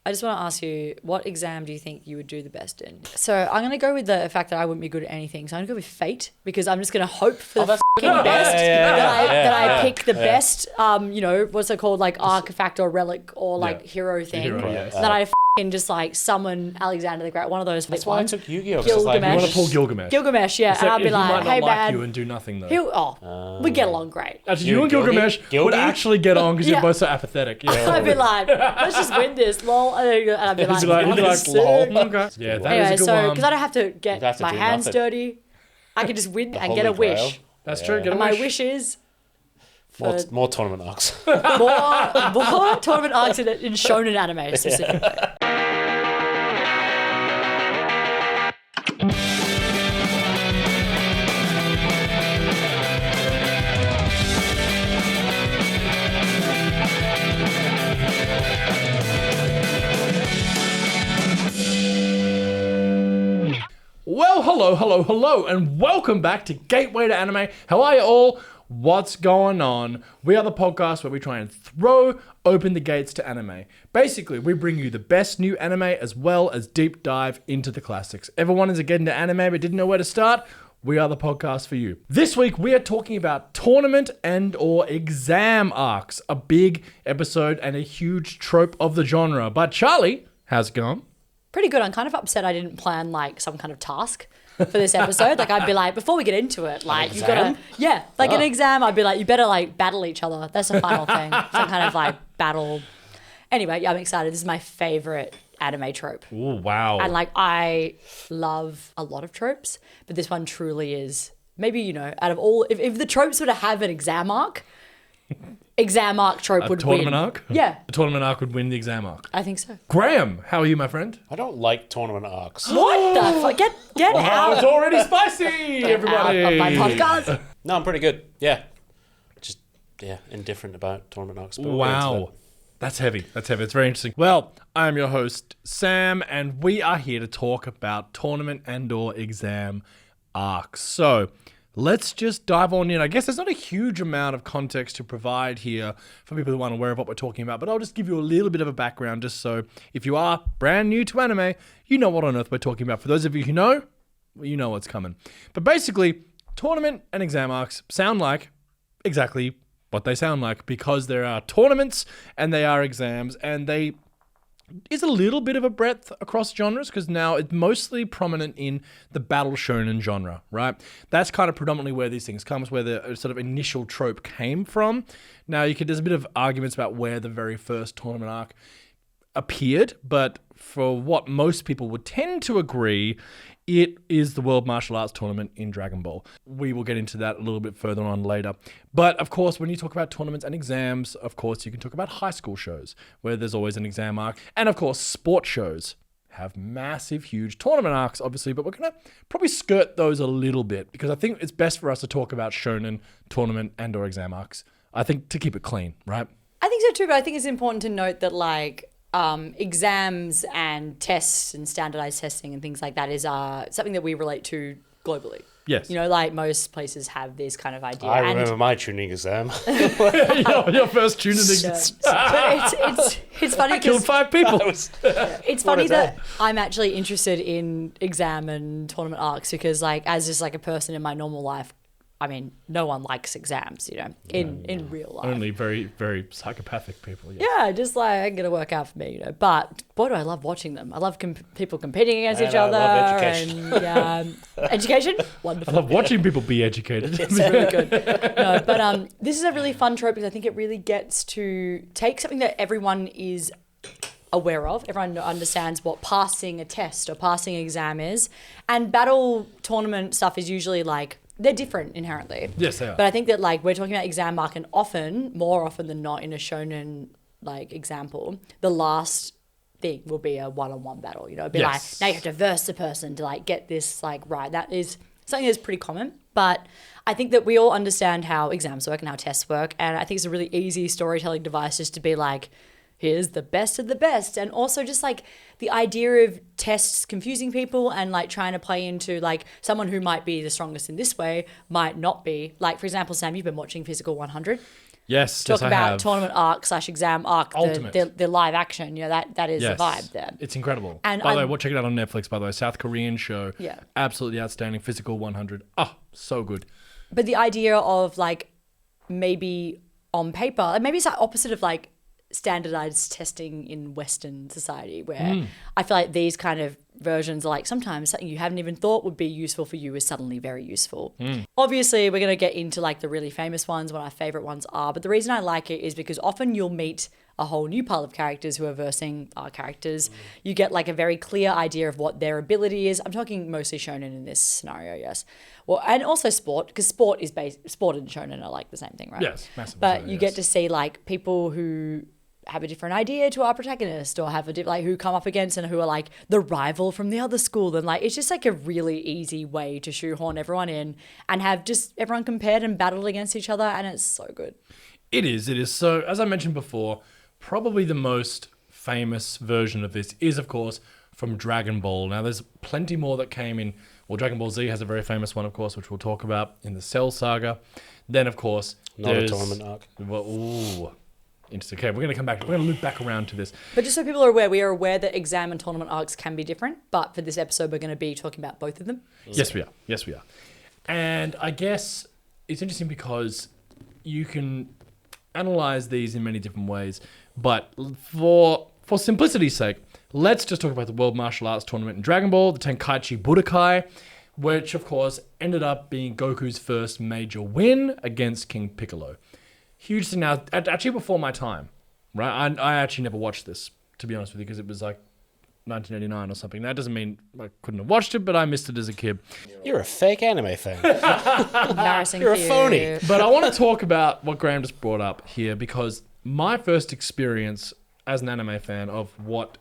I just want to ask you, what exam do you think you would do the best in? So I'm going to go with the fact that I wouldn't be good at anything. So I'm going to go with fate because I'm just going to hope for the fucking best. That I pick the best, what's it called? Like artifact or relic or like hero thing. Hero, yes. That I just like summon Alexander the Great, one of those. That's why I took Yu-Gi-Oh. Gilgamesh. You want to pull Gilgamesh. Gilgamesh, yeah. Except And I'd be he might like, not hey, like man. you and do nothing though. We get along great. Actually, you and Gilgamesh would actually get on because you're both so apathetic. Yeah. I'd be like, let's just win this, lol. And I'd be like, He'd be like, sick. lol. Okay. Yeah, that Anyway, is a good so one. because I don't have to get You'd have to my do hands nothing. dirty, I can just win and Holy get a Grail. wish. That's true. Get a And my wish. wish is More tournament arcs. more tournament arcs in shonen anime specifically. Well, hello, and welcome back to Gateway to Anime. How are you all? What's going on? We are the podcast where we try and throw open the gates to anime. Basically, we bring you the best new anime as well as deep dive into the classics. Everyone is getting into anime but didn't know where to start? We are the podcast for you. This week, we are talking about tournament and or exam arcs, a big episode and a huge trope of the genre. But Charlie, how's it going? Pretty good. I'm kind of upset I didn't plan like some kind of task for this episode. Like I'd be like, before we get into it, like you gotta, an exam. I'd be like, you better like battle each other. That's the final thing. Some kind of like battle. Anyway, yeah, I'm excited. This is my favorite anime trope. Oh, wow. And like I love a lot of tropes, but this one truly is maybe, out of all, if the tropes were to have an exam arc trope would win. Tournament arc? Yeah. The tournament arc would win the exam arc. I think so. Graham, how are you, my friend? I don't like tournament arcs. What the fuck? Get out It's already spicy, everybody. of my podcast. No, I'm pretty good. Yeah. Just, indifferent about tournament arcs. But we'll get into Wow. That's heavy. It's very interesting. Well, I'm your host, Sam, and we are here to talk about tournament and or exam arcs. So let's just dive on in. I guess there's not a huge amount of context to provide here for people who aren't aware of what we're talking about, but I'll just give you a little bit of a background just so if you are brand new to anime, you know what on earth we're talking about. For those of you who know, well, you know what's coming. But basically, tournament and exam arcs sound like exactly what they sound like because there are tournaments and they are exams, and they is a little bit of a breadth across genres because now it's mostly prominent in the battle shonen genre, right? That's kind of predominantly where these things comes, where the sort of initial trope came from. Now there's a bit of arguments about where the very first tournament arc appeared, but for what most people would tend to agree, it is the World Martial Arts Tournament in Dragon Ball. We will get into that a little bit further on later. But of course, when you talk about tournaments and exams, of course, you can talk about high school shows where there's always an exam arc. And of course, sports shows have massive, huge tournament arcs, obviously, but we're going to probably skirt those a little bit because I think it's best for us to talk about shonen, tournament, and or exam arcs. I think to keep it clean, right? I think so too, but I think it's important to note that like exams and tests and standardized testing and things like that is something that we relate to globally. Yes. Like most places have this kind of idea. I remember my tuning exam. your first tuning exam. But it's funny I killed because 5 people. it's funny that I'm actually interested in exam and tournament arcs because like as just like a person in my normal life, I mean, no one likes exams, in real life. Only very, very psychopathic people. Yes. Yeah, just like ain't gonna work out for me, But boy, do I love watching them. I love people competing against each other. I love education. And education, wonderful. I love watching people be educated. It's really good. No, but this is a really fun trope because I think it really gets to take something that everyone is aware of. Everyone understands what passing a test or passing an exam is, and battle tournament stuff is usually like. They're different inherently. Yes, they are. But I think that like we're talking about exam arc, and more often than not in a shonen like example, the last thing will be a one-on-one battle. It'd be like now you have to verse the person to like get this like right. That is something that's pretty common. But I think that we all understand how exams work and how tests work, and I think it's a really easy storytelling device just to be like, here's the best of the best. And also just like the idea of tests confusing people and like trying to play into like someone who might be the strongest in this way might not be. Like, for example, Sam, you've been watching Physical 100. Yes, Talk yes, I about have. tournament arc / exam arc, Ultimate. the live action. You know, that is Yes. the vibe there. It's incredible. And by the way, I'm- we'll check it out on Netflix, by the way. South Korean show. Yeah. Absolutely outstanding. Physical 100. Oh, so good. But the idea of like maybe on paper, like maybe it's the opposite of like standardized testing in Western society, where I feel like these kind of versions are like sometimes something you haven't even thought would be useful for you is suddenly very useful. Obviously, we're going to get into like the really famous ones, what our favorite ones are. But the reason I like it is because often you'll meet a whole new pile of characters who are versing our characters. You get like a very clear idea of what their ability is. I'm talking mostly shonen in this scenario, yes. Well, and also sport, because sport and shonen are like the same thing, right? Yes, massively But so, you yes. get to see like people who have a different idea to our protagonist, or have like who come up against and who are like the rival from the other school, and like it's just like a really easy way to shoehorn everyone in and have just everyone compared and battled against each other, and it's so good. It is. So, as I mentioned before, probably the most famous version of this is, of course, from Dragon Ball. Now, there's plenty more that came in. Well, Dragon Ball Z has a very famous one, of course, which we'll talk about in the Cell Saga. Then, of course, Not a there's... tournament arc. Well, ooh. Interesting. Okay, we're going to come back. We're going to loop back around to this. But just so people are aware, we are aware that exam and tournament arcs can be different, but for this episode we're going to be talking about both of them. Yes, we are. Yes, we are. And I guess it's interesting because you can analyze these in many different ways. But for simplicity's sake, let's just talk about the World Martial Arts Tournament in Dragon Ball, the Tenkaichi Budokai, which, of course, ended up being Goku's first major win against King Piccolo. Huge thing now, actually before my time, right? I actually never watched this, to be honest with you, because it was like 1989 or something. That doesn't mean I couldn't have watched it, but I missed it as a kid. You're a fake anime fan. Embarrassing You're for a you. phony. But I want to talk about what Graham just brought up here, because my first experience as an anime fan of what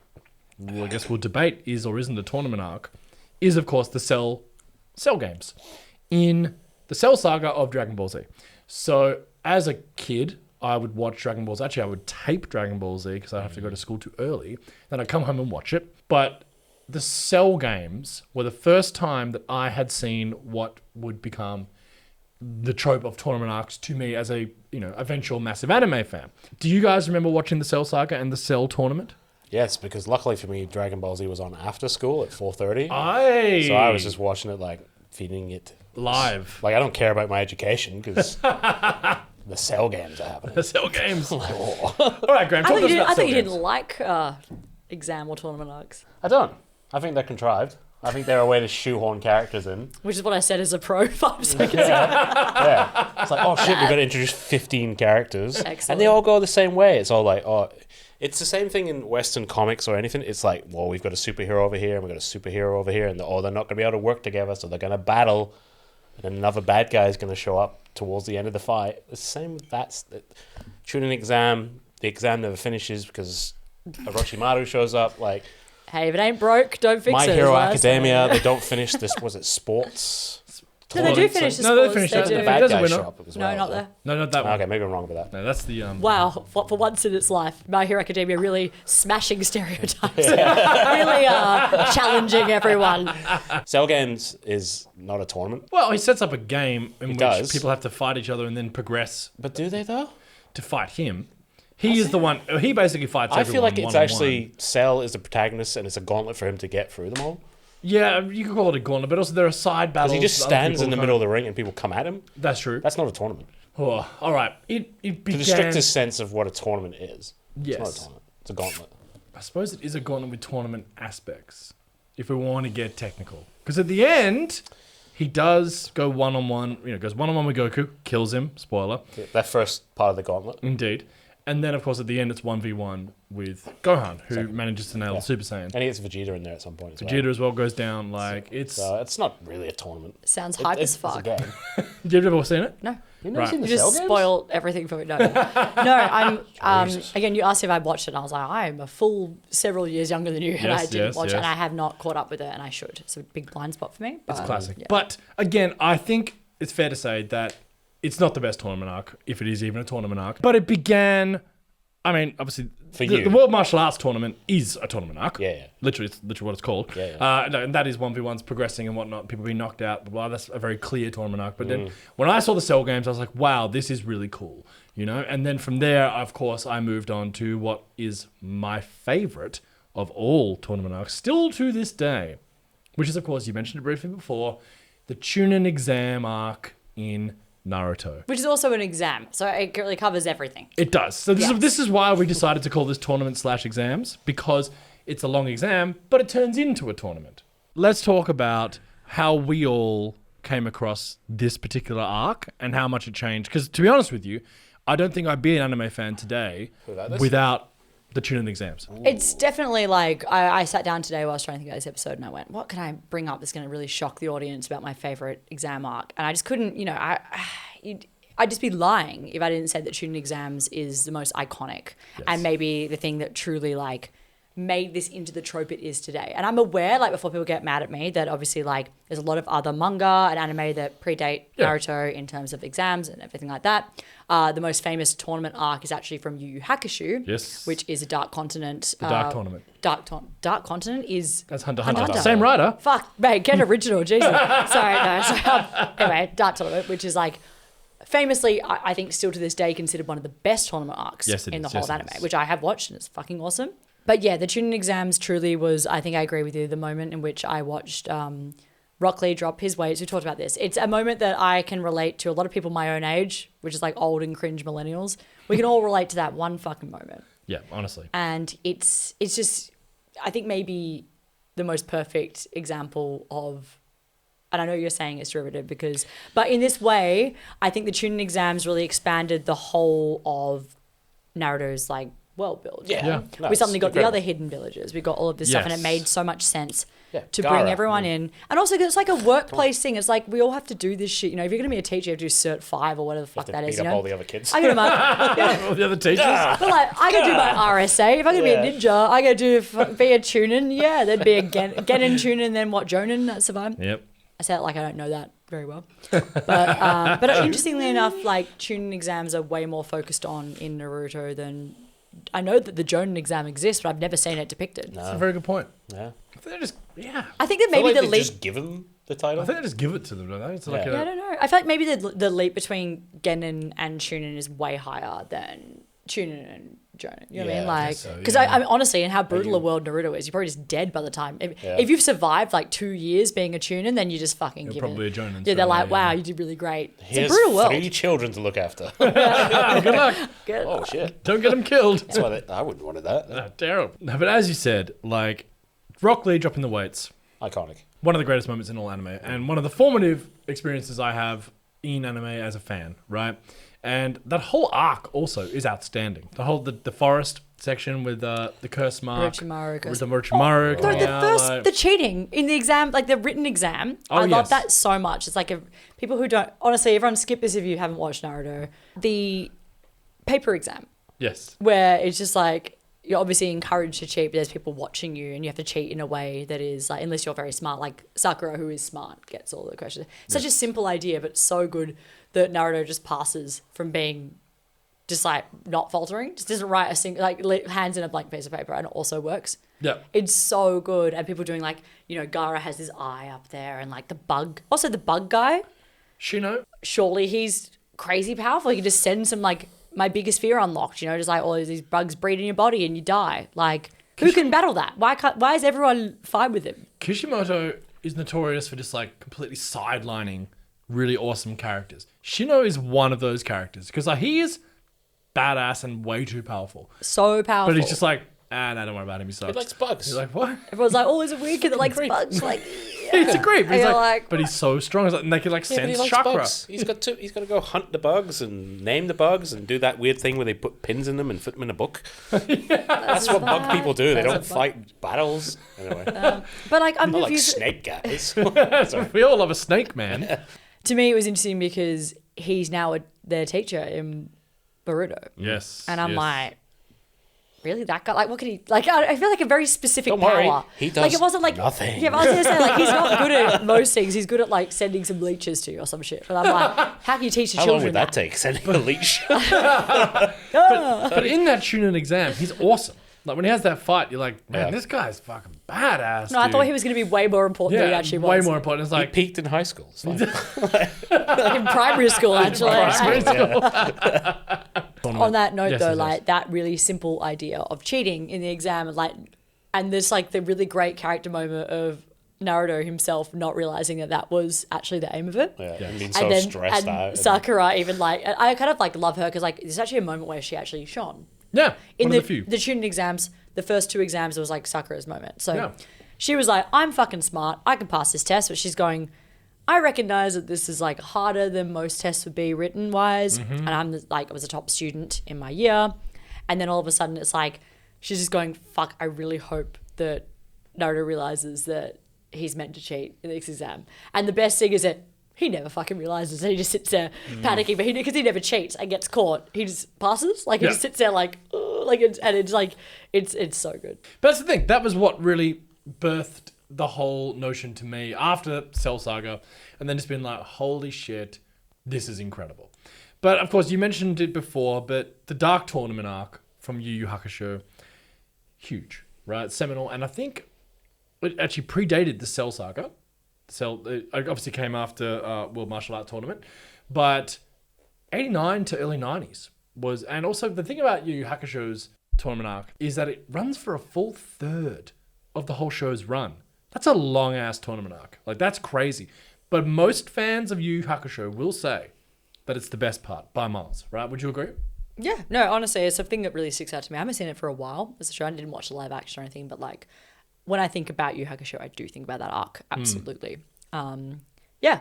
I guess we'll debate is or isn't a tournament arc is, of course, the Cell games in the Cell Saga of Dragon Ball Z. So as a kid, I would watch Dragon Ball Z. Actually, I would tape Dragon Ball Z because I'd have to go to school too early. Then I'd come home and watch it. But the Cell games were the first time that I had seen what would become the trope of tournament arcs to me as a, eventual massive anime fan. Do you guys remember watching the Cell Saga and the Cell tournament? Yes, because luckily for me, Dragon Ball Z was on after school at 4:30. Aye. So I was just watching it, like, feeding it. Live. Like, I don't care about my education because the Cell games are happening. The Cell games. All Like, oh. right, Graham, talk to us about I Cell thought you games. didn't like exam or tournament arcs, I don't. I think they're contrived. I think they're a way to shoehorn characters in. which is what I said as a pro 5 seconds ago. Yeah. It's like, oh shit, we've got to introduce 15 characters. Excellent. And they all go the same way. It's all like, oh, it's the same thing in Western comics or anything. It's like, well, we've got a superhero over here and we've got a superhero over here, and they're not going to be able to work together, so they're going to battle, and then another bad guy is going to show up towards the end of the fight. The same with that. Shooting an exam, the exam never finishes because Orochimaru shows up. Like, Hey, if it ain't broke, don't fix My it. Hero as well, Academia, so- they don't finish this. Was it sports? No, they do tournaments? finish the No, they sports. finish They that. do. The It bad does a guys winner. show up as No, well. not there. No, not that one. Okay, maybe I'm wrong about that. No, that's the... Wow, for once in its life, My Hero Academia really smashing stereotypes. Really challenging everyone. Cell Games is not a tournament. Well, he sets up a game in which does. people have to fight each other and then progress But do they, though? to fight him. He is the one... He basically fights I everyone feel like it's one-on-one. actually Cell is the protagonist and it's a gauntlet for him to get through them all. Yeah, you could call it a gauntlet, but also there are side battles. Because he just that other stands people in the kind middle of the ring and people come at him. That's true. That's not a tournament. Oh, all right. It To began... the strictest sense of what a tournament is. Yes. It's not a tournament. It's a gauntlet. I suppose it is a gauntlet with tournament aspects, if we want to get technical. Because at the end, he does go one-on-one, goes one-on-one with Goku, kills him, spoiler, That first part of the gauntlet. indeed. And then, of course, at the end, it's 1v1 with Gohan, who manages to nail the Super Saiyan. And he gets Vegeta in there at some point as well. Vegeta as well goes down, it's... So it's not really a tournament. Sounds hype as It's a fuck. game. Have you ever seen it? No. You've never Right. seen the You Cell just Games? spoiled everything for me. No, no. I'm Jesus. again. You asked if I watched it, and I was like, I am a full several years younger than you, and I Yes, didn't yes, watch it, yes. and I have not caught up with it, and I should. It's a big blind spot for me. But, It's classic. yeah. But, again, I think it's fair to say that it's not the best tournament arc, if it is even a tournament arc. But it began I mean, obviously, For the, you. the World Martial Arts Tournament is a tournament arc. Yeah. Literally, it's literally what it's called. Yeah. No, and that is 1v1s progressing and whatnot, people being knocked out, blah, blah. That's a very clear tournament arc. But then when I saw the Cell games, I was like, wow, this is really cool. You know? And then from there, of course, I moved on to what is my favorite of all tournament arcs, still to this day, which is, of course, you mentioned it briefly before, the Chunin exam arc in Naruto. Which is also an exam, so it really covers everything. It does. So Yes. this is why we decided to call this tournament/exams, because it's a long exam, but it turns into a tournament. Let's talk about how we all came across this particular arc and how much it changed. Because to be honest with you, I don't think I'd be an anime fan today Without this? without the Chunin exams. It's definitely like, I sat down today while I was trying to think about this episode and I went, what can I bring up that's going to really shock the audience about my favorite exam arc? And I just couldn't, I'd just be lying if I didn't say that Chunin exams is the most iconic and maybe the thing that truly like made this into the trope it is today. And I'm aware, like before people get mad at me, that obviously like there's a lot of other manga and anime that predate Naruto in terms of exams and everything like that. The most famous tournament arc is actually from Yu Yu Hakusho, Yes. which is a Dark Continent. The Dark Tournament. Dark Continent is That's Hunter x Hunter Hunter. x Same writer. Fuck, mate, get original, Jesus. Anyway, Dark Tournament, which is like famously, I think still to this day considered one of the best tournament arcs Yes, it in the is. whole Yes, of it anime, is. which I have watched and it's fucking awesome. But yeah, the Chunin exams truly was, I think I agree with you, the moment in which I watched Rock Lee drop his weights. We talked about this. It's a moment that I can relate to a lot of people my own age, which is like old and cringe millennials. We can all relate to that one fucking moment. Yeah, honestly. And it's just, I think maybe the most perfect example of, and I know you're saying it's derivative but in this way, I think the Chunin exams really expanded the whole of Naruto's like world build. Yeah. Yeah. No, We it's suddenly got the incredible. other hidden villages. We got all of this stuff and it Yes. made so much sense Yeah, to Gaara, bring everyone in. And also 'cause it's like a workplace thing. It's like we all have to do this shit. You know, if you're going to be a teacher, you have to do Cert 5 or whatever the fuck To that beat is. up You know? all the other kids. I got my, All the other teachers. but like, I gotta do my RSA. If I'm gonna be a ninja, I gotta be a Chunin. Yeah, there'd be a Genin Chunin, then what, Jonin that survived. Yep. I say it like I don't know that very well. But interestingly enough, like Chunin exams are way more focused on in Naruto than I know that the Jonin exam exists, but I've never seen it depicted. That's a very good point. Yeah. I think they just, yeah. I think that I feel maybe like the they leap. just give them the title. I think they just give it to them, don't they? It's like Yeah. Yeah, I don't know. I feel like maybe the leap between Genin and Chunin is way higher than Chunin and Jonin. You know what I Yeah, mean? I Like, guess so, because yeah. I mean, honestly, and how brutal you- a world Naruto is, you're probably just dead by the time. Yeah. If you've survived like 2 years being a Chunin, then you just fucking You're give probably it. a Jonin Yeah, they're straight like, away, wow, yeah. you did really great. It's Here's a brutal world. 3 children to look after. Good luck. Good. Oh shit. Don't get them killed. That's why I wouldn't wanted that. Ah, terrible. No, but as you said, like, Rock Lee dropping the weights, Iconic. one of the greatest moments in all anime, and one of the formative experiences I have in anime as a fan, right? And that whole arc also is outstanding. The whole the forest section with the curse mark, Orochimaru with goes- the Orochimaru. No, coming the out, first, like- the cheating in the exam, like the written exam, Oh, I love yes. that so much. It's like people who don't, honestly, everyone skip this if you haven't watched Naruto. The paper exam, yes, where it's just like you're obviously encouraged to cheat, but there's people watching you and you have to cheat in a way that is like, unless you're very smart, like Sakura, who is smart, gets all the questions. Such a simple idea, but so good that Naruto just passes from being just like not faltering, just doesn't write a single, like hands in a blank piece of paper and it also works. yeah. It's so good. And people doing like, Gaara has his eye up there and like the bug. Also the bug guy, Shino, surely he's crazy powerful. He can just send some like my biggest fear unlocked, just like all these bugs breed in your body and you die. Like who can battle that? Why is everyone fine with him? Kishimoto is notorious for just like completely sidelining really awesome characters. Shino is one of those characters because like he is badass and way too powerful, So powerful. but he's just like, no, don't worry about him. He sucks. He likes bugs. He's like, what? Everyone's like, oh, he's a weird kid that likes bugs. Like, He's a creep. He's And you're like, like, but he's so strong. It's like, and they can like Yeah, but he sense likes chakra. bugs. He's got to go hunt the bugs and name the bugs and do that weird thing where they put pins in them and fit them in a book. That's what bug people do. They don't fight battles. Anyway, but like, I'm not like confused. snake guys. Sorry. We all love a snake man. To me, it was interesting because he's now their teacher in Boruto. Yes. And I'm yes. like, really, that guy? Like, what could he, like, I feel like a very specific Don't power. worry, he does like, it wasn't like, nothing. yeah, but I was going to say, like, he's not good at most things. He's good at, like, sending some leeches to you or some shit. But I'm like, how can you teach the How long children would that take? Sending a leash? But in that Chunin exam, he's awesome. Like when he has that fight, you're like, man, Yeah. this guy's fucking badass. No, I thought dude. he was going to be way more important than he actually was. way more important. It's He like peaked in high school. It's fine. Like in primary school, actually. primary school. On that note, Yes, though, yes, yes. like that really simple idea of cheating in the exam, and there's like the really great character moment of Naruto himself not realizing that that was actually the aim of it. Yeah, and being And so then stressed and out. Sakura even like, I kind of like love her because like there's actually a moment where she actually shone. yeah, In one of the few. the Chunin exams, the first two exams, it was like Sakura's moment. So Yeah. she was like, I'm fucking smart. I can pass this test. But she's going, I recognize that this is like harder than most tests would be written wise. Mm-hmm. And I was a top student in my year. And then all of a sudden it's like, she's just going, fuck, I really hope that Naruto realizes that he's meant to cheat in this exam. And the best thing is that he never fucking realizes and he just sits there panicking, but because he never cheats and gets caught, he just passes. Like he Yeah. just sits there like, "Ugh," like it's like it's so good. But that's the thing. That was what really birthed the whole notion to me after Cell Saga, and then just been like, holy shit, this is incredible. But of course, you mentioned it before, but the Dark Tournament arc from Yu Yu Hakusho, huge, right? Seminal, and I think it actually predated the Cell Saga. Cell it obviously came after World Martial Art Tournament, but 89 to early 90s was, and also the thing about Yu Yu Hakusho's tournament arc is that it runs for a full third of the whole show's run. That's a long ass tournament arc. Like that's crazy. But most fans of Yu Yu Hakusho will say that it's the best part by miles, right? Would you agree? Yeah, no, honestly, it's a thing that really sticks out to me. I haven't seen it for a while as a show. I didn't watch the live action or anything, but like when I think about Yu Yu Hakusho, I do think about that arc. Absolutely. Yeah,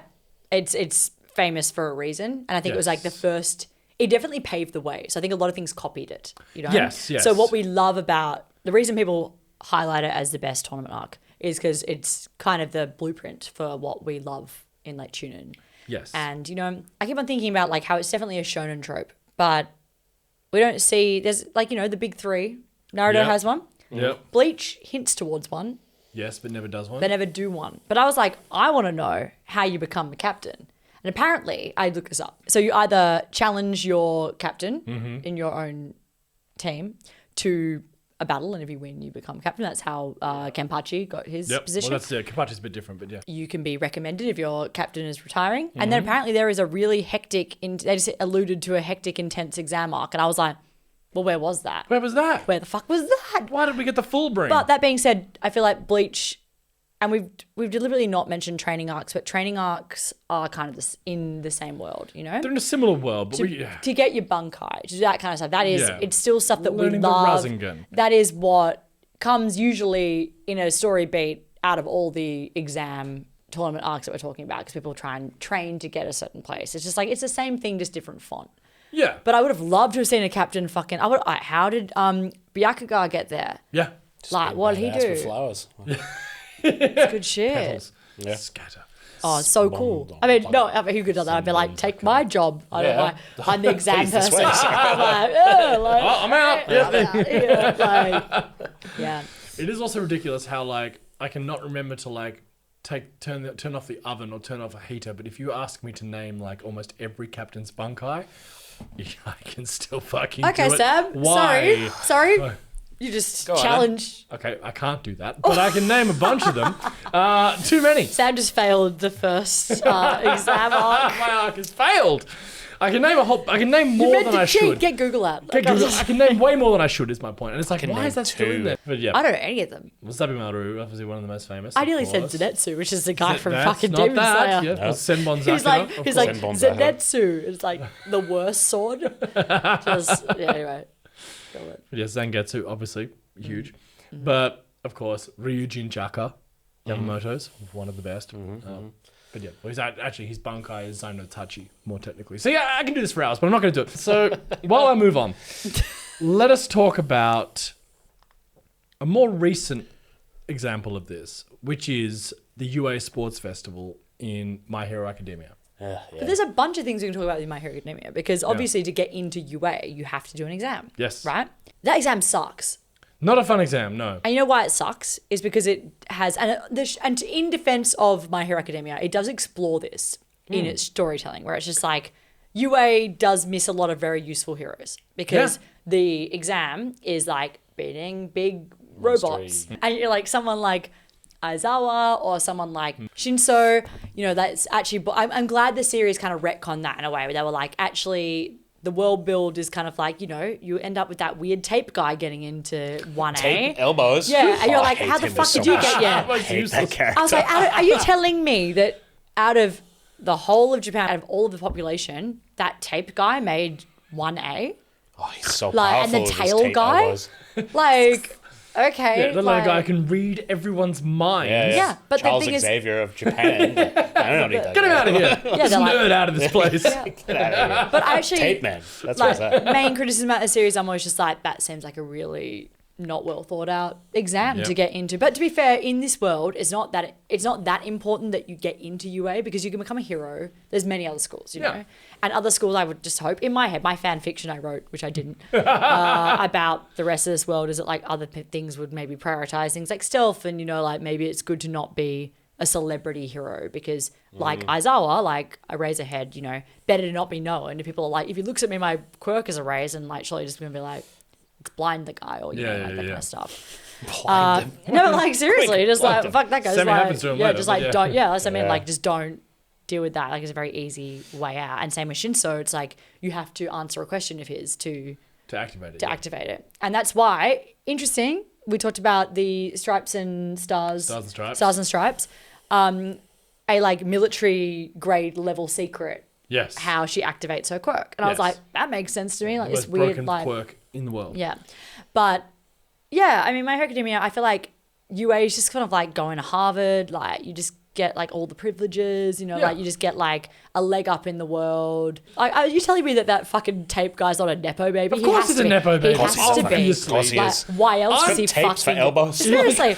it's famous for a reason, and I think it was like the Yes. first. It definitely paved the way. So I think a lot of things copied it. You know. Yes, yes. So what we love about the reason people highlight it as the best tournament arc is because it's kind of the blueprint for what we love in like Chunin. Yes. And, you know, I keep on thinking about like how it's definitely a shonen trope, but we don't see, there's like, you know, the big three. Naruto Yep. has one. Yep. Bleach hints towards one. Yes, but never does one. They never do one. But I was like, I want to know how you become the captain. And apparently, I looked this up. So you either challenge your captain Mm-hmm. in your own team to a battle, and if you win, you become captain. That's how Kenpachi got his Yep. position. Well, that's Kapachi's a bit different, but yeah. You can be recommended if your captain is retiring. And Mm-hmm. then apparently there is a really hectic, they just alluded to a hectic, intense exam arc. And I was like, well, where was that? Where was that? Where the fuck was that? Why did we get the full brain? But that being said, I feel like Bleach, and we've deliberately not mentioned training arcs, but training arcs are kind of in the same world, you know? They're in a similar world, but To get your bunkai, to do that kind of stuff. That is, Yeah. it's still stuff that Learning we the love. Rasengan. That is what comes usually in a story beat out of all the exam tournament arcs that we're talking about, because people try and train to get a certain place. It's just like, it's the same thing, just different font. yeah. But I would have loved to have seen a captain fucking, how did Byakuga get there? Yeah. Like, what did he Ask for do? flowers. It's good shit. Petals. Yeah. Scatter. Oh, it's so cool. I mean, no, I mean, who could have done that? I'd be like, take my job. I don't Yeah. know. I'm the exam Please, this person. way, I'm like, like, Oh, I'm out. Yeah. yeah. It is also ridiculous how like I cannot remember to like turn off the oven or turn off a heater, but if you ask me to name like almost every captain's bunkai, I can still fucking Okay, do it. Sam. Why? Sorry. You just Go on, challenge. Okay, I can't do that, but I can name a bunch of them. Too many. Sam just failed the first exam arc. My arc has failed. I can name I can name You more meant than to I cheat. should. Get Google out. Get Google- I can name way more than I should. Is my point, and it's like, can why name is that still in two. there? But yeah, I don't know any of them. Wasabi Maru, obviously one of the most famous. I of nearly said course. Zenetsu, which is the guy from That's fucking not Demon that. Slayer. Yeah, well, Senbon He's like, Zakura, of he's course. like Senbon Zakura. Zenetsu. It's like the worst sword. Just yeah, anyway. Go on. Yeah, Zangetsu, obviously huge, Mm-hmm. but of course Ryujin Jaka, Yamamoto's one of the best. But yeah, well, his bunkai is Zaino Tachi, more technically. So yeah, I can do this for hours, but I'm not going to do it. So while I move on, let us talk about a more recent example of this, which is the UA Sports Festival in My Hero Academia. Yeah. But there's a bunch of things we can talk about in My Hero Academia because obviously to get into UA, you have to do an exam. Yes. Right? That exam sucks. Not a fun exam, no. And you know why it sucks? Is because it has, and in defense of My Hero Academia, it does explore this in its storytelling, where it's just like, UA does miss a lot of very useful heroes because the exam is like beating big robots. And you're like someone like Aizawa or someone like Shinso, you know, that's actually, I'm glad the series kind of retconned that in a way where they were like, actually, the world build is kind of like, you know, you end up with that weird tape guy getting into 1A. Tape elbows. Yeah, and you're like, I hate how the him fuck so did you much. get, I hate that character. I was like, are you telling me that out of the whole of Japan, out of all of the population, that tape guy made 1A? Oh, he's so Like, powerful. and the with his tail tape guy? elbows. Like, okay. Yeah, the like, guy can read everyone's mind. Yeah, but the Charles thing is- Xavier of Japan. I don't need that. Get him out of here. Yeah, This they're like- nerd out of this place. Get out of here. But actually, Tape man. That's what's like, that. main criticism about the series, I'm always just like, that seems like a really not well thought out exam Yep. to get into. But to be fair, in this world, it's not that important that you get into UA because you can become a hero. There's many other schools, you Yeah. know, and other schools. I would just hope in my head, my fan fiction I wrote, which I didn't, about the rest of this world, is that like other things would maybe prioritize things like stealth, and you know, like maybe it's good to not be a celebrity hero because like Aizawa, like a Razorhead, you know, better to not be known. And people are like, if he looks at me, my quirk is a raise, and like surely just gonna be like, it's blind the guy, or you know, like that kind of stuff. No, like seriously, just like fuck that guy. Same Just, like, happens to him yeah, later, just but like yeah. don't. Yeah, that's what I mean. Yeah. Like just don't deal with that. Like it's a very easy way out. And same with Shinso, it's like you have to answer a question of his to To activate it. activate it, and that's why interesting. We talked about the stripes and stars. Stars and stripes. Stars and stripes. A like military grade level secret. Yes. How she activates her quirk, and I was Yes. like, that makes sense to me. Like The this most weird broken like quirk in the world. yeah. But yeah, I mean, My Hero Academia, I feel like UA is just kind of like going to Harvard. Like you just get like all the privileges, you know, Yeah. like you just get like a leg up in the world. Like, are you telling me that fucking tape guy's not a Nepo baby? Of course he's a Nepo baby. He has to be. Obviously. Of course he Like, is. why else Got is he tapes for fucking... elbows. Seriously.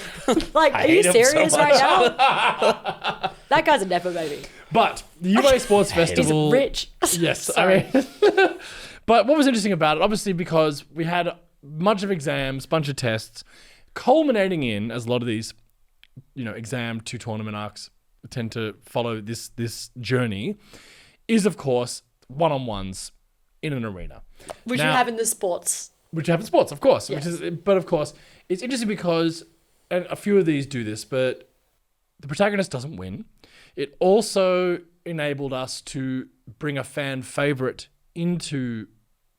Like, are you hate him so serious much. right now? That guy's a Nepo baby. But the UA Sports He's Festival. rich. Yes, Sorry. I mean, but what was interesting about it, obviously, because we had a bunch of exams, bunch of tests, culminating in, as a lot of these, you know, exam to tournament arcs tend to follow this journey, is of course one-on-ones in an arena, Which Now- you have in the sports. which you have in sports, of course. Yes. But of course, it's interesting because, and a few of these do this, but the protagonist doesn't win. It also enabled us to bring a fan favorite into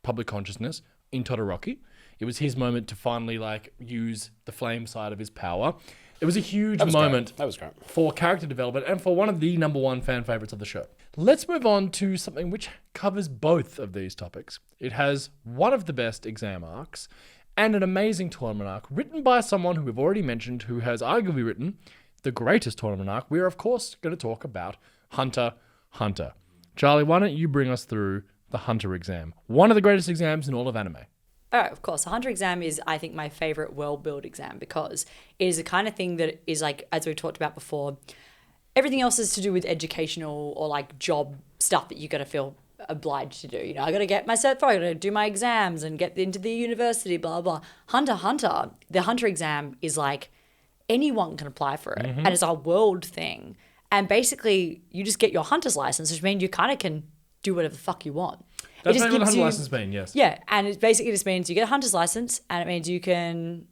public consciousness in Todoroki. It was his moment to finally like use the flame side of his power. It was a huge moment That was great. for character development and for one of the number one fan favorites of the show. Let's move on to something which covers both of these topics. It has one of the best exam arcs and an amazing tournament arc written by someone who we've already mentioned, who has arguably written the greatest tournament arc. We're, of course, going to talk about Hunter x Hunter. Charlie, why don't you bring us through the Hunter exam? One of the greatest exams in all of anime. Oh, of course. The Hunter exam is, I think, my favorite world build exam because it is the kind of thing that is like, as we talked about before, everything else is to do with educational or like job stuff that you got to feel obliged to do. You know, I got to get my cert for, I got to do my exams and get into the university, blah, blah. Hunter x Hunter, the Hunter exam is like anyone can apply for it. And it's a world thing. And basically, you just get your hunter's license, which means you kind of can do whatever the fuck you want. That's It just what the gives Hunter you- license means, yes. Yeah, and it basically just means you get a hunter's license, and it means you can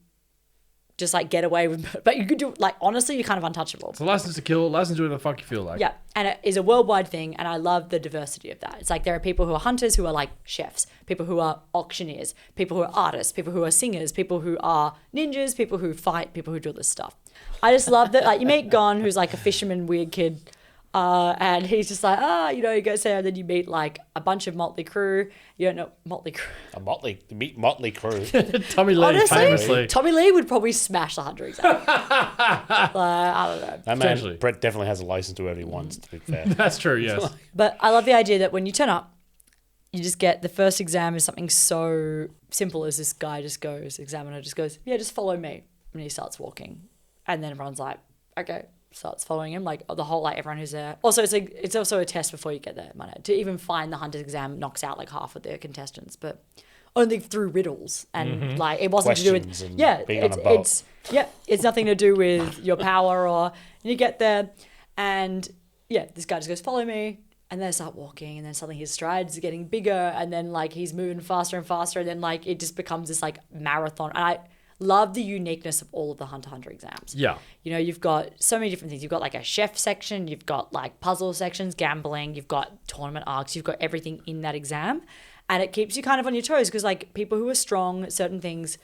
just like get away with, but you could do like honestly, you're kind of untouchable. It's a license to kill, license to do whatever the fuck you feel like. Yeah, and it is a worldwide thing, and I love the diversity of that. It's like there are people who are hunters who are like chefs, people who are auctioneers, people who are artists, people who are singers, people who are ninjas, people who fight, people who do this stuff. I just love that. Like you meet Gon, who's like a fisherman, weird kid. And he's just like, you know, you go there, and then you meet like a bunch of Motley Crue. You don't know Motley Crue. Meet Motley Crue. Tommy Lee, Honestly, famously. Tommy Lee would probably smash the Hunter exam. Like, I don't know. That Potentially. man, Brett definitely has a license to whatever he wants, to be fair. That's true, yes. But I love the idea that when you turn up, you just get the first exam is something so simple as this guy just goes, examiner just goes, yeah, just follow me. And he starts walking. And then everyone's like, okay. starts following him, like the whole, like everyone who's there. Also, it's also a test before you get there, to even find the hunter's exam knocks out like half of their contestants, but only through riddles, and like it wasn't to do with Questions and yeah, being on a boat. it's nothing to do with your power, or you get there and this guy just goes, follow me, and then they start walking, and then suddenly his strides are getting bigger, and then like he's moving faster and faster, and then like it just becomes this like marathon. And I love the uniqueness of all of the Hunter x Hunter exams. Yeah. You know, you've got so many different things. You've got like a chef section, you've got like puzzle sections, gambling, you've got tournament arcs, you've got everything in that exam. And it keeps you kind of on your toes, because like people who are strong at certain things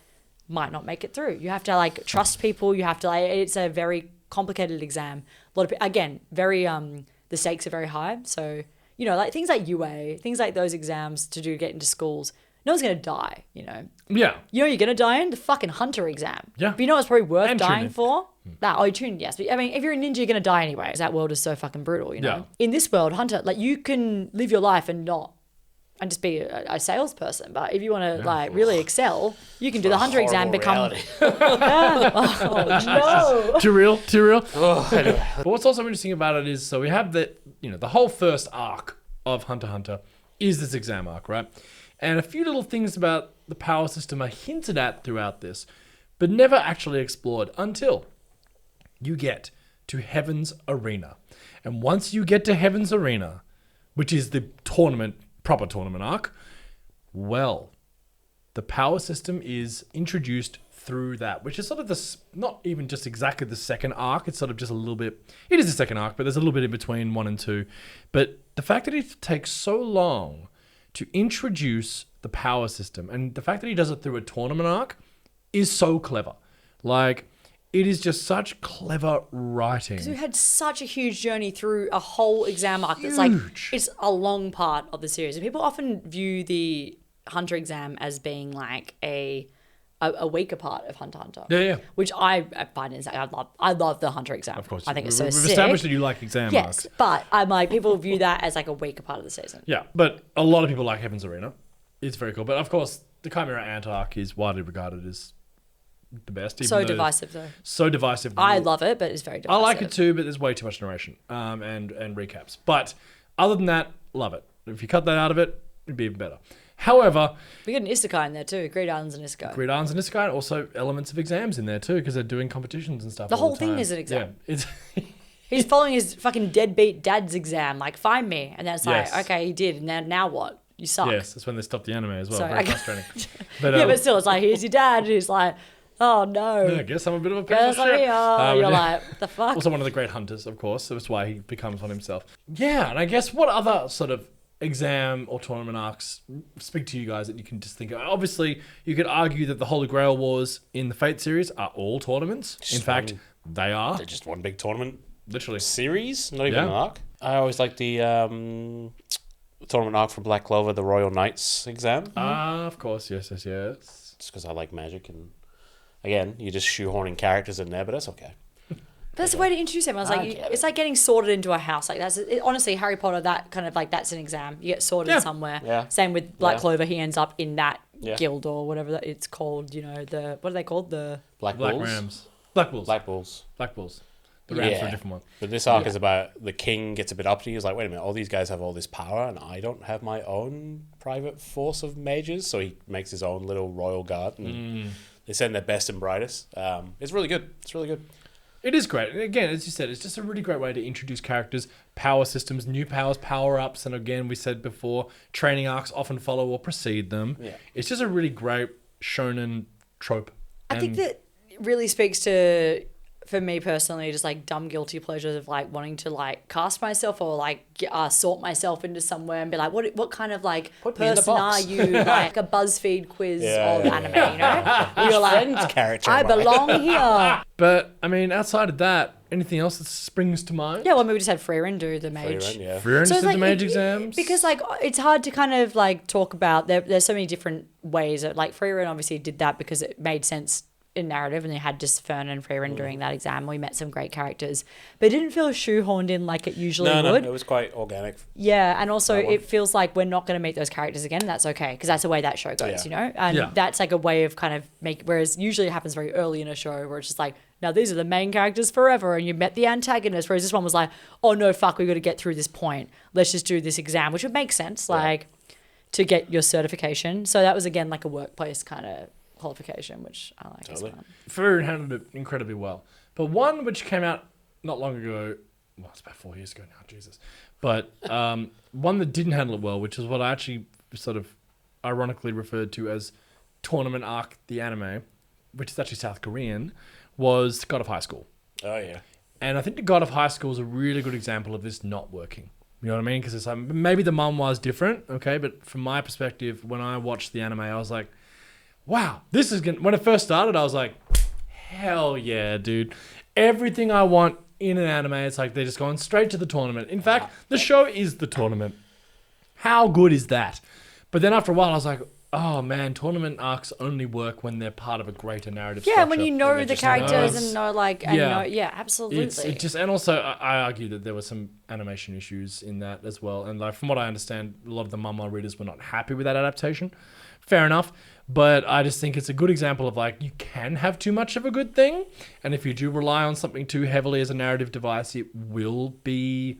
might not make it through. You have to like trust people. You have to like, it's a very complicated exam. A lot of, again, very, the stakes are very high. So, you know, like things like UA, things like those exams to get into schools, no one's going to die, you know. Yeah. You know you're going to die in? The fucking Hunter exam. Yeah. But you know what's probably worth And dying tuning. for? That, you tuned, yes. But I mean, if you're a ninja, you're going to die anyway. That world is so fucking brutal, you know. Yeah. In this world, Hunter, like you can live your life and just be a salesperson. But if you want to like really excel, you can do the Hunter exam, become... Oh, no. Too real. But what's also interesting about it is, so we have the whole first arc of Hunter x Hunter is this exam arc, right? And a few little things about the power system are hinted at throughout this, but never actually explored until you get to Heaven's Arena. And once you get to Heaven's Arena, which is the proper tournament arc, well, the power system is introduced through that, which is sort of not even just exactly the second arc. It's sort of just a little bit, it is the second arc, but there's a little bit in between 1 and 2. But the fact that it takes so long to introduce the power system, and the fact that he does it through a tournament arc is so clever. Like, it is just such clever writing. We had such a huge journey through a whole exam arc that's like, it's a long part of the series. And people often view the Hunter exam as being like a weaker part of Hunter x Hunter. Yeah. Which I find insane. I love the Hunter exam. Of course. I think it's we've sick. established that you like exam Yes, arcs. but I'm like, people view that as like a weaker part of the season. Yeah, but a lot of people like Heaven's Arena. It's very cool. But of course, the Chimera Ant arc is widely regarded as the best. So divisive though. So divisive. I love it, but it's very divisive. I like it too, but there's way too much narration and recaps. But other than that, love it. If you cut that out of it, it'd be even better. However, we got an Isekai in there too. Great Islands and Isekai. Great Islands and Isekai, and also elements of exams in there too, because they're doing competitions and stuff. The all whole thing time. is an exam. Yeah, it's He's following his fucking deadbeat dad's exam. Like, find me. And then it's Yes. like, okay, he did. And now what? You suck. yes, that's when they stopped the anime as well. Sorry, Very I- frustrating. But, Yeah, but still, it's like, here's your dad. And he's like, oh no. I guess I'm a bit of a piece of Yes, I shit. am. You're yeah. like, the fuck? Also one of the great hunters, of course. So that's why he becomes one himself. Yeah, and I guess what other sort of exam or tournament arcs speak to you guys that you can just think of? Obviously, you could argue that the Holy Grail Wars in the Fate series are all tournaments. In fact, they are. They're just one big tournament Literally. series, not even Yeah. an arc. I always like the tournament arc from Black Clover, the Royal Knights exam. Of course, yes. Just because I like magic, and again, you're just shoehorning characters in there, but that's okay. That's the way to introduce everyone. It's like, it's like getting sorted into a house. Like honestly, Harry Potter, that kind of like, that's an exam. You get sorted somewhere. Yeah. Same with Black Yeah. Clover. He ends up in that Yeah. guild or whatever that it's called. You know, what are they called? The Black Black Bulls. Rams. Black Bulls. Black Bulls. Black Bulls. The Rams are Yeah. a different one. But this arc is about the king gets a bit uppity. He's like, wait a minute, all these guys have all this power, and I don't have my own private force of mages. So he makes his own little royal guard, and they send their best and brightest. It's really good. It's really good. It is great. And again, as you said, it's just a really great way to introduce characters, power systems, new powers, power-ups, and again, we said before, training arcs often follow or precede them. Yeah. It's just a really great shonen trope. I think that really speaks to, for me personally, just like dumb guilty pleasures of like wanting to like cast myself or like sort myself into somewhere and be like, what kind of like Put me in the person are box. you? Like a BuzzFeed quiz Yeah, of yeah, anime, you know? Where you're like, Friend's character. I am I? belong here. But, I mean, outside of that, anything else that springs to mind? Yeah, well, we just had Freerin do the mage. Freeran, yeah. Friends So did it's the mage exams? because like it's hard to kind of like talk about, there's so many different ways that like Freerin obviously did that because it made sense in narrative, and they had just Fern and Freerin during that exam. We met some great characters, but it didn't feel shoehorned in like it usually No, would. it was quite organic. Yeah, and also That one. it feels like we're not going to meet those characters again. And that's okay, because that's the way that show goes, Yeah. you know. And Yeah. that's like a way of kind of whereas usually it happens very early in a show where it's just like now these are the main characters forever, and you met the antagonist. Whereas this one was like, oh no, fuck, we got to get through this point. Let's just do this exam, which would make sense, like to get your certification. So that was again like a workplace kind of qualification, which I like as well. Fury handled it incredibly well. But one which came out not long ago, well, it's about 4 years ago now, Jesus. But one that didn't handle it well, which is what I actually sort of ironically referred to as Tournament Arc, the anime, which is actually South Korean, was God of High School. Oh, yeah. And I think the God of High School is a really good example of this not working. You know what I mean? Because it's like, maybe the manhwa is different, okay? But from my perspective, when I watched the anime, I was like, wow, this is going to... When it first started, I was like, hell yeah, dude. Everything I want in an anime, it's like they're just going straight to the tournament. In fact, the show is the tournament. How good is that? But then after a while, I was like, oh man, tournament arcs only work when they're part of a greater narrative structure. Yeah, when you know the characters knows. and know like, and Yeah. yeah, absolutely. It just, and also I argue that there were some animation issues in that as well. And like from what I understand, a lot of the manhwa readers were not happy with that adaptation. Fair enough. But I just think it's a good example of like, you can have too much of a good thing. And if you do rely on something too heavily as a narrative device, it will be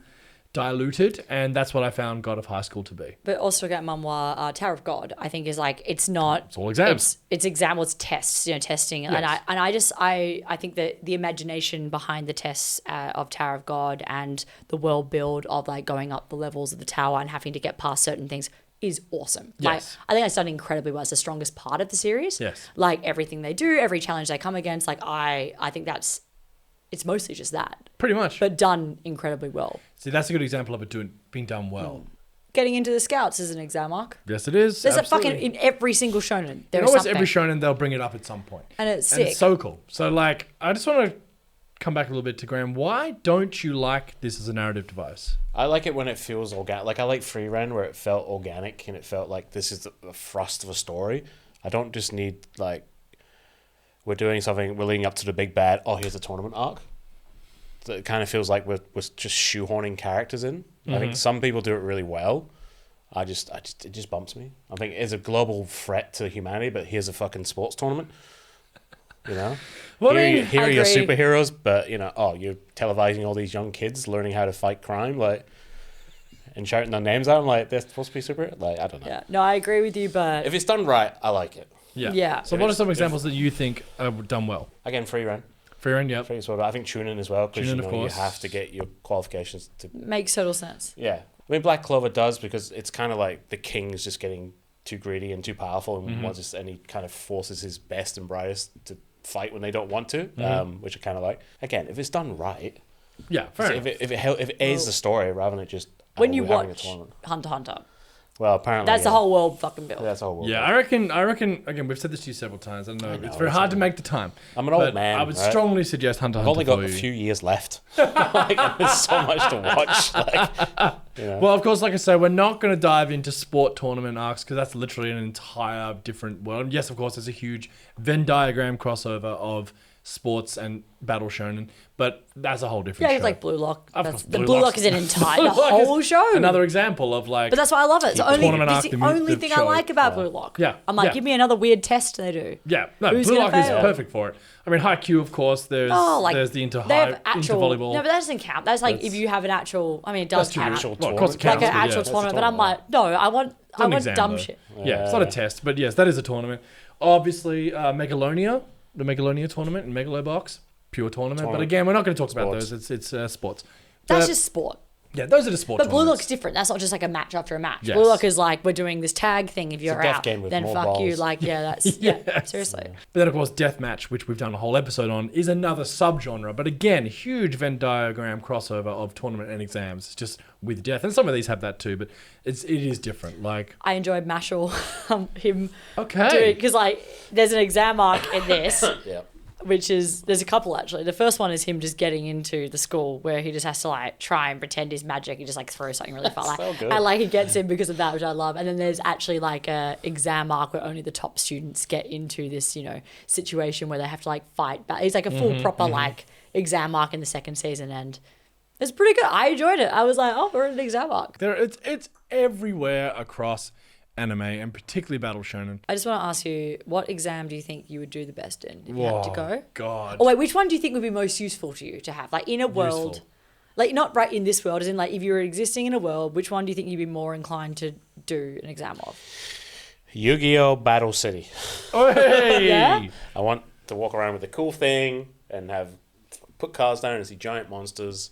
diluted. And that's what I found God of High School to be. But also get manhwa, Tower of God, I think is like, it's not... It's all exams. It's exam, it's tests, testing. Yes. And I think that the imagination behind the tests of Tower of God and the world build of like going up the levels of the tower and having to get past certain things is awesome. Yes. Like, I think it's done incredibly well. It's the strongest part of the series. Yes. Like everything they do, every challenge they come against, like I think it's mostly just that, Pretty much. but done incredibly well. See, that's a good example of it being done well. Getting into the scouts is an exam arc. Yes, it is. There's absolutely. a fucking, in every single shonen, there In is almost something. every shonen, they'll bring it up at some point. And it's And sick. it's so cool. So, like, I just want to come back a little bit to Graham. Why don't you like this as a narrative device? I like it when it feels organic. Like, I like Free Ren where it felt organic and it felt like this is the thrust of a story. I don't just need, like, we're doing something, we're leading up to the big bad, oh, here's a tournament arc. So it kind of feels like we're just shoehorning characters in. I think some people do it really well. It just bumps me. I think it's a global threat to humanity, but here's a fucking sports tournament. You know? Well, Here are your agree. superheroes, but, you're televising all these young kids learning how to fight crime, like, and shouting their names out. I'm like, they're supposed to be superheroes? Like, I don't know. Yeah, no, I agree with you, but If it's done right, I like it. Yeah. Yeah. So, what are some examples that you think are done well? Again, Free Ren. Fair and yep. Free as well, but I think Chunin as well, because Chunin, you of course. have to get your qualifications to... makes total sense. Yeah. I mean, Black Clover does, because it's kind of like the king is just getting too greedy and too powerful, and and he kind of forces his best and brightest to fight when they don't want to, which I kind of like. Again, if it's done right, Yeah, fair enough. if it aids the story rather than it just When you we're having a watch tournament. Hunter x Hunter, Well, apparently that's the yeah. whole world fucking built. That's the whole world. Yeah, I reckon, again, we've said this to you several times. I don't know. It's very hard to make the time. I'm an old but man, I would right? strongly suggest Hunter x I've Hunter only got for a you. few years left. Like, there's so much to watch. Like, Well, of course, like I say, we're not going to dive into sport tournament arcs because that's literally an entire different world. And yes, of course, there's a huge Venn diagram crossover of sports and battle shonen, but that's a whole different Yeah, show. it's like Blue Lock. Of That's, course, the Blue Lock Lock's- is an entire, Blue the Lock is whole show. Another example of like... But that's why I love it. It's, The only, tournament it's arc, the the only the thing I show. like about Blue Lock. Yeah, I'm like, yeah. give me another weird test they do. Yeah, no, Who's Blue gonna Lock is fail? perfect for it. I mean, Haikyuu, of course, there's the inter they have actual. volleyball. No, but that doesn't count. That's like if you have an actual. I mean, it does That's true. count. actual Well, of course it tournament. Like counts, an but actual yeah. tournament, but I'm like, no, I want an exam, dumb though. shit. Yeah, it's not a test, but yes, that is a tournament. Obviously, Megalonia, the Megalonia tournament in Megalobox, pure tournament. But again, we're not going to talk about Sports. those. It's sports. That's But- just sport. yeah, those are the sport But Blue tournaments. Lock's different. That's not just like a match after a match. Yes. Blue Lock is like we're doing this tag thing. If you're a death out, game with then more fuck you. balls. Like yeah, that's yeah. Yes. Seriously. But then, of course, Deathmatch, which we've done a whole episode on, is another subgenre. But again, huge Venn diagram crossover of tournament and exams. It's just with death. And some of these have that too, but it is different. Like, I enjoyed Mashal, him okay. doing because like there's an exam arc in this. Yeah. Which is there's a couple actually. The first one is him just getting into the school where he just has to like try and pretend he's magic. He just like throws something really far. Like, so good. and like he gets in because of that, which I love. And then there's actually like a exam arc where only the top students get into this, situation where they have to like fight back. It's like a full proper like exam arc in the second season, and it's pretty good. I enjoyed it. I was like, oh, we're in an exam arc. It's everywhere across anime, and particularly Battle Shonen. I just want to ask you, what exam do you think you would do the best in if you had to go? God. Oh wait, which one do you think would be most useful to you to have? Like in a world, Useful. like not right in this world, as in like if you were existing in a world, which one do you think you'd be more inclined to do an exam of? Yu-Gi-Oh! Battle City. Oh, hey! Yeah? I want to walk around with a cool thing and put cards down and see giant monsters,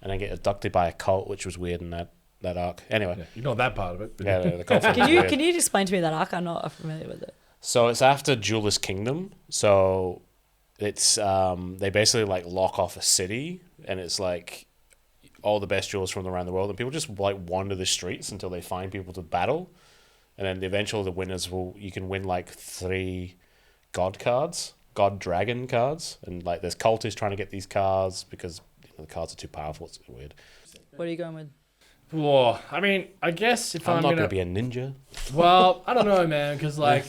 and then get abducted by a cult, which was weird in that arc. Anyway, Yeah, you know that part of it. But yeah, the cult thing was Can you weird. can you explain to me that arc? I'm not familiar with it. So it's after Jeweller's Kingdom. So it's they basically like lock off a city, and it's like all the best jewelers from around the world, and people just like wander the streets until they find people to battle, and then eventually the winners you can win like 3 god dragon cards, and like there's cultists trying to get these cards because the cards are too powerful. It's weird. What are you going with? Whoa. I mean, I guess if I'm I'm not gonna going to be a ninja. Well, I don't know, man, because like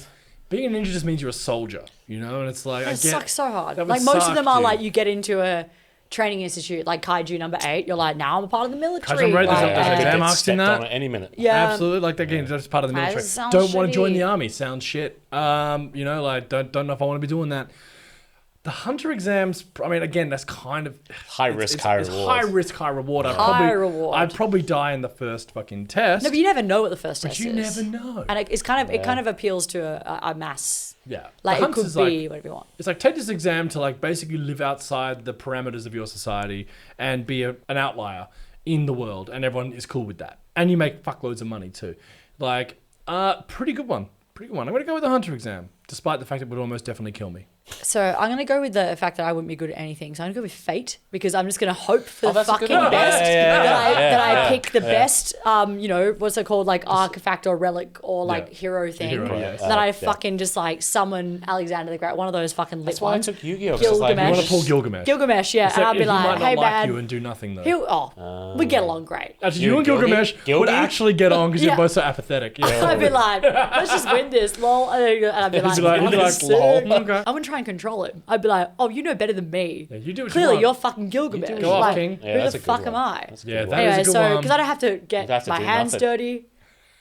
being a ninja just means you're a soldier, you know, and it's like It sucks so hard. that would Like most of suck, them are dude. like you get into a training institute like Kaiju number 8. You're like, now I'm a part of the military. Kaiju number 8, there's Like, a- there's I an could exam get arcs in stepped that? on at any minute. yeah, Absolutely, like that game, just part of the military. sounds Don't want to join shitty. the army. Sounds shit. You know, like don't know if I want to be doing that. The hunter exams, I mean, again, that's kind of High risk, high it's reward. high risk, high reward. High reward. I'd probably die in the first fucking test. No, but you never know what the first But test you is. never know. And it kind of appeals to a mass. Yeah, Like The it could hunter's be whatever you want. It's like take this exam to like basically live outside the parameters of your society and be an outlier in the world, and everyone is cool with that, and you make fuckloads of money too. Like, pretty good one. Pretty good one. I'm gonna go with the hunter exam, despite the fact it would almost definitely kill me. So I'm gonna go with the fact that I wouldn't be good at anything. So I'm gonna go with fate because I'm just gonna hope for the that's a good fucking one. best. Yeah, that I yeah, pick the best. You know, what's it called? Like artifact or relic or like Yeah. hero thing. Hero, yes. That I Yeah. fucking just like summon Alexander the Great. One of those fucking lit That's why I ones. took Yu-Gi-Oh! 'Cause it's like, Gilgamesh. You want to pull Gilgamesh? Gilgamesh, yeah. And Except I'd be he might like, not hey like man, you and do nothing though. we get along great. Actually, you and Gilgamesh would Gilgy? actually get on because Yeah. you're both so apathetic. Yeah. I'd be like, let's just win this, lol. And I'd be like, He'd be like, "This is lol. sick." Okay. I wouldn't try and control him. I'd be like, oh, you know better than me. Yeah, you do what Clearly, you you're want. fucking Gilgamesh. Go off, Like, King. Yeah, who that's the a good fuck one. am I? That's a good Yeah, one. that is Anyway, a good so one. because I don't have to get You'd have to my do hands nothing. dirty,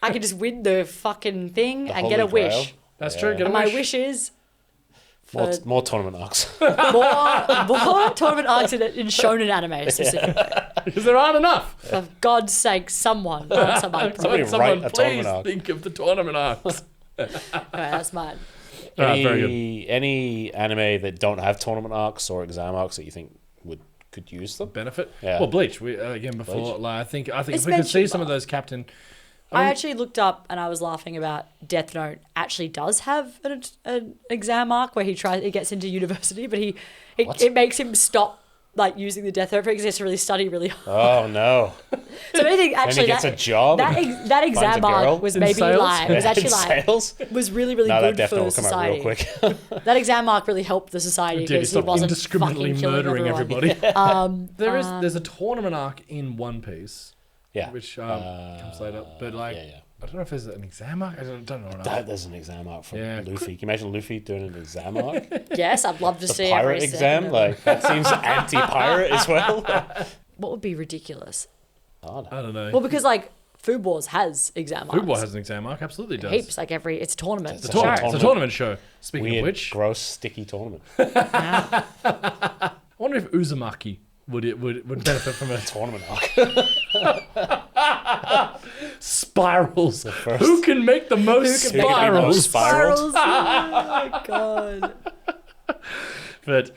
I can just win the fucking thing and get a Holy wish. Grail. That's true. Get a And my wish. wish is for More tournament arcs. more tournament arcs in shonen anime specifically. Because there aren't enough. For God's sake, someone answer my prayer. Somebody Someone, write a please tournament arc. think of the tournament arcs. Alright, that's mine. Very good. Any anime that don't have tournament arcs or exam arcs that you think could use them? Benefit. Yeah. Well, Bleach. We again before. Bleach. Like, I think It's if we could see mentioned, some of but- those Captain. I actually looked up and I was laughing about Death Note actually does have an exam arc where he gets into university, but it makes him stop like using the Death Note because he has to really study really hard. Oh no! So I think And actually he gets a job. that Finds exam a girl arc was in maybe sales? like was actually In like sales. was really really No, that good definitely for will come out real society. quick. That exam arc really helped the society Did he because he stop wasn't indiscriminately fucking killing murdering everyone. everybody? There's a tournament arc in One Piece, Yeah. which comes later. But like, yeah. I don't know if there's an exam arc. I don't know. There's an exam arc from Yeah. Luffy. Can you imagine Luffy doing an exam arc? Yes, I'd love to The see pirate every exam? second of it. Like, that seems anti-pirate as well. What would be ridiculous? I don't know. Well, because like Food Wars has exam arcs. Food War has an exam arc. Absolutely does. Heaps, like it's a tournament. It's It's a a tournament. show. It's a tournament show. Speaking Weird, of which, gross, sticky tournament. I wonder if Uzumaki would benefit from a Tournament arc. spirals. first- Who can make the most Who can make the most spirals? spirals? Oh my god. But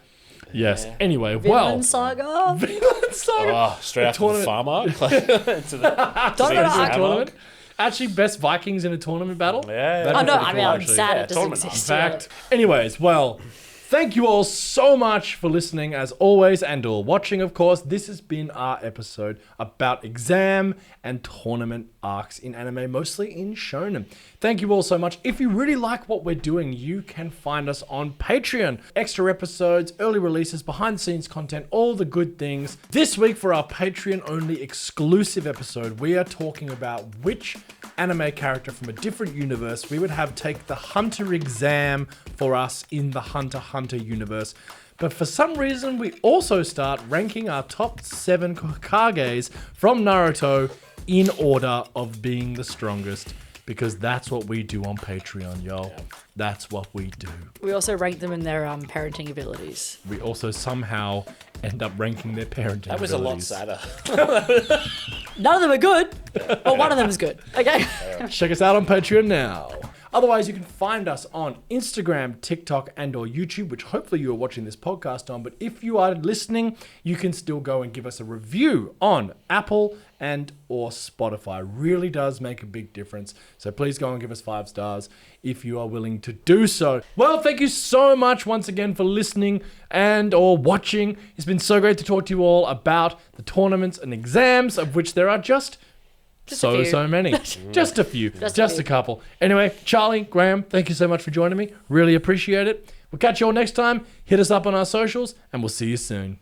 yes. Yeah. Anyway, Vinland well, Saga. Vinland Saga. Oh, straight after the tournament- farm arc. Like, into the, Don't the know exam arc. Tournament. Actually, best Vikings in a tournament battle. Yeah. That'd Oh be no, pretty I cool, mean I'm actually. sad Yeah, it doesn't tournament exist. Fact. Anyways, well, thank you all so much for listening as always and or watching, of course. This has been our episode about exam and tournament arcs in anime, mostly in shonen. Thank you all so much. If you really like what we're doing, you can find us on Patreon. Extra episodes, early releases, behind the scenes content, all the good things. This week for our Patreon only exclusive episode, we are talking about which anime character from a different universe we would have take the Hunter exam for us in the Hunter x Hunter universe. But for some reason, we also start ranking our top 7 Hokages from Naruto in order of being the strongest. because that's what we do on Patreon, y'all. That's what we do. We also rank them in their parenting abilities. We also somehow end up ranking their parenting That was a lot abilities. sadder. None of them are good, but one of them is good. Okay. Check us out on Patreon now. Otherwise, you can find us on Instagram, TikTok, and or YouTube, which hopefully you are watching this podcast on. But if you are listening, you can still go and give us a review on Apple and or Spotify. Really does make a big difference. So please go and give us 5 stars if you are willing to do so. Well, thank you so much once again for listening and or watching. It's been so great to talk to you all about the tournaments and exams, of which there are just a few. so many. Just a few. Just a a few. couple. Anyway, Charlie, Graham, thank you so much for joining me. Really appreciate it. We'll catch you all next time. Hit us up on our socials, and we'll see you soon.